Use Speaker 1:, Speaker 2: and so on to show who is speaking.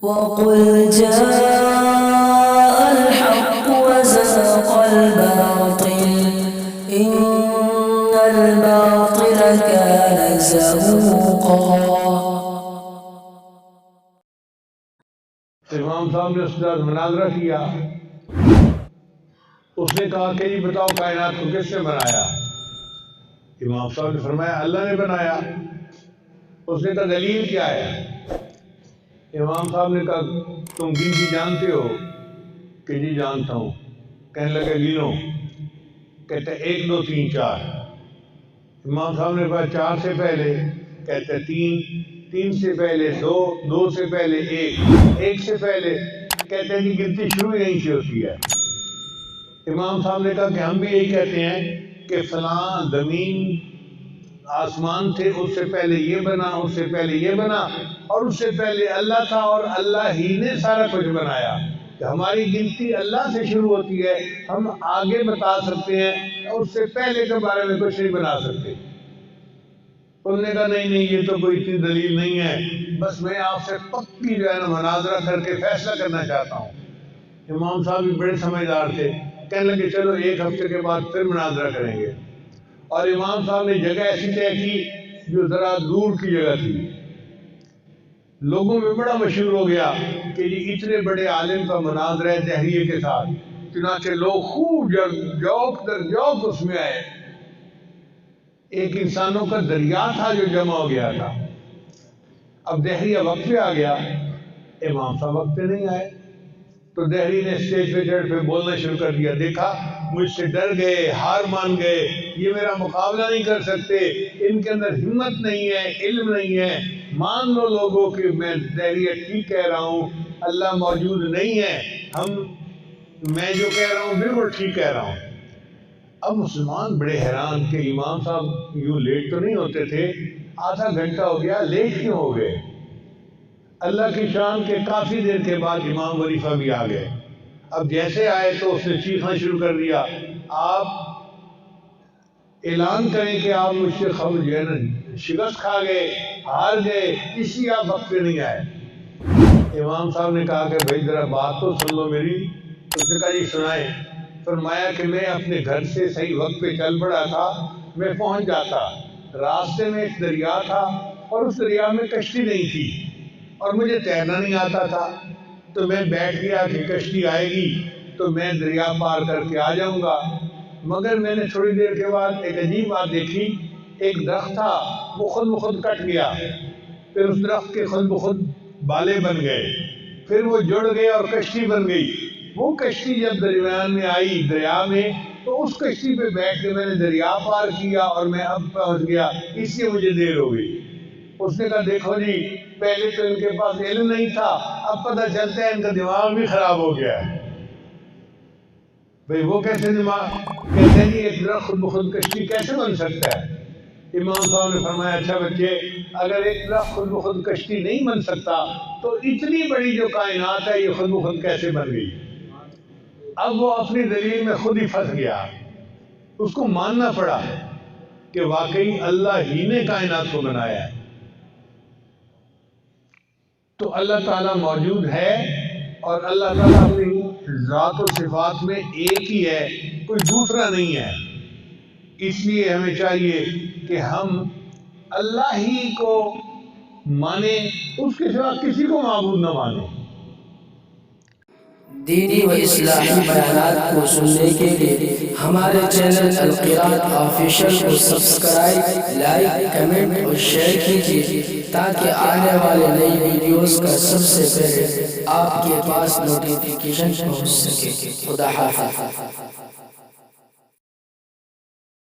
Speaker 1: وقل جاء الحق وزهق الباطل إن الباطل كان زهوقا۔
Speaker 2: امام صاحب نے اس کے ساتھ مناظرہ کیا۔ اس نے کہا کہ یہ بتاؤ کائنات کو کس نے بنایا؟ امام صاحب نے فرمایا اللہ نے بنایا۔ اس نے کہا دلیل کیا ہے؟ امام صاحب نے کہا تم گنتی جانتے ہو؟ کہ جی جانتا ہوں۔ کہنے لگے گنو۔ کہتے 1 2 3 4۔ امام صاحب نے کہا 4 سے پہلے؟ کہتے 3 3 سے پہلے 2 2 سے پہلے 1 1 سے پہلے؟ کہتے ہیں کہ گنتی شروع ہی نہیں سے ہوتی ہے۔ امام صاحب نے کہا کہ ہم بھی یہی کہتے ہیں کہ فلاں زمین آسمان تھے، اس سے پہلے یہ بنا، اس سے پہلے یہ بنا، اور اس سے پہلے اللہ تھا اور اللہ ہی نے سارا کچھ بنایا۔ کہ ہماری گنتی اللہ سے شروع ہوتی ہے، ہم آگے بتا سکتے ہیں، اس سے پہلے کے بارے میں کچھ نہیں بنا سکتے۔ انہوں نے کہا نہیں یہ تو کوئی اتنی دلیل نہیں ہے، بس میں آپ سے پکی جو ہے نا مناظرہ کر کے فیصلہ کرنا چاہتا ہوں۔ امام صاحب بھی بڑے سمجھدار تھے، کہنے لگے چلو 1 ہفتے کے بعد پھر مناظرہ کریں گے۔ اور امام صاحب نے جگہ ایسی طے کی جو ذرا دور کی جگہ تھی۔ لوگوں میں بڑا مشہور ہو گیا کہ یہ اتنے بڑے عالم کا مناظرہ ہے دہریے کے ساتھ، چنانچہ لوگ خوب جوق در جوق اس میں آئے۔ ایک انسانوں کا دریا تھا جو جمع ہو گیا تھا۔ اب دہریہ وقت پہ آ گیا، امام صاحب وقت پہ نہیں آئے، تو دہری نے اسٹیج پہ چڑھ پہ بولنا شروع کر دیا، دیکھا مجھ سے ڈر گئے، ہار مان گئے، یہ میرا مقابلہ نہیں کر سکتے، ان کے اندر ہمت نہیں ہے، علم نہیں ہے، مان لو لوگوں کہ میں دہریہ ٹھیک کہہ رہا ہوں، اللہ موجود نہیں ہے، میں جو کہہ رہا ہوں بالکل ٹھیک کہہ رہا ہوں۔ اب مسلمان بڑے حیران کہ امام صاحب یوں لیٹ تو نہیں ہوتے تھے، آدھا گھنٹہ ہو گیا، لیٹ کیوں ہو گئے؟ اللہ کی شان کے کافی دیر کے بعد امام وظیفہ بھی آ گئے۔ اب جیسے آئے تو اس نے چیخنا شروع کر دیا، آپ اعلان کریں کہ آپ مجھ سے جو ہے نا شکست کھا گئے، ہار گئے، اس لیے آپ وقت پہ نہیں آئے۔ امام صاحب نے کہا کہ بھائی ذرا بات تو سن لو میری۔ اس نے کہا جی سنائیں۔ فرمایا کہ میں اپنے گھر سے صحیح وقت پہ چل پڑا تھا، میں پہنچ جاتا، راستے میں ایک دریا تھا اور اس دریا میں کشتی نہیں تھی اور مجھے تیرنا نہیں آتا تھا، تو میں بیٹھ گیا کہ کشتی آئے گی تو میں دریا پار کر کے آ جاؤں گا۔ مگر میں نے تھوڑی دیر کے بعد ایک عجیب بات دیکھی، ایک درخت تھا وہ خود بخود کٹ گیا، پھر اس درخت کے خود بخود بالے بن گئے، پھر وہ جڑ گئے اور کشتی بن گئی۔ وہ کشتی جب درمیان میں آئی دریا میں، تو اس کشتی پہ بیٹھ کے میں نے دریا پار کیا اور میں اب پہنچ گیا، اس لیے مجھے دیر ہو گئی۔ اس نے کہا دیکھو جی پہلے تو ان کے پاس علم نہیں تھا، اب پتہ چلتا ہے ان کا دماغ بھی خراب ہو گیا ہے۔ بھئی وہ کیسے دماغ؟ کہتے ہیں جی ایک درخت خود بخود کشتی کیسے بن سکتا ہے؟ امام صاحب نے فرمایا اچھا بچے، اگر ایک درخت خود بخود کشتی نہیں بن سکتا تو اتنی بڑی جو کائنات ہے یہ خود بخود کیسے بن گئی؟ اب وہ اپنی دلیل میں خود ہی پھنس گیا، اس کو ماننا پڑا کہ واقعی اللہ ہی نے کائنات کو بنایا ہے۔ تو اللہ تعالیٰ موجود ہے اور اللہ تعالیٰ اپنی ذات و صفات میں ایک ہی ہے، کوئی دوسرا نہیں ہے۔ اس لیے ہمیں چاہیے کہ ہم اللہ ہی کو مانیں، اس کے سوا کسی کو معبود نہ مانیں۔
Speaker 1: دینی و اصلاحی بیانات کو سننے کے لیے ہمارے چینل القراءت آفیشل کو سبسکرائب، لائک، کمنٹ اور شیئر کیجیے تاکہ آنے والے نئی ویڈیوز کا سب سے پہلے آپ کے پاس نوٹیفیکیشن پہنچ سکے۔ خدا حافظ۔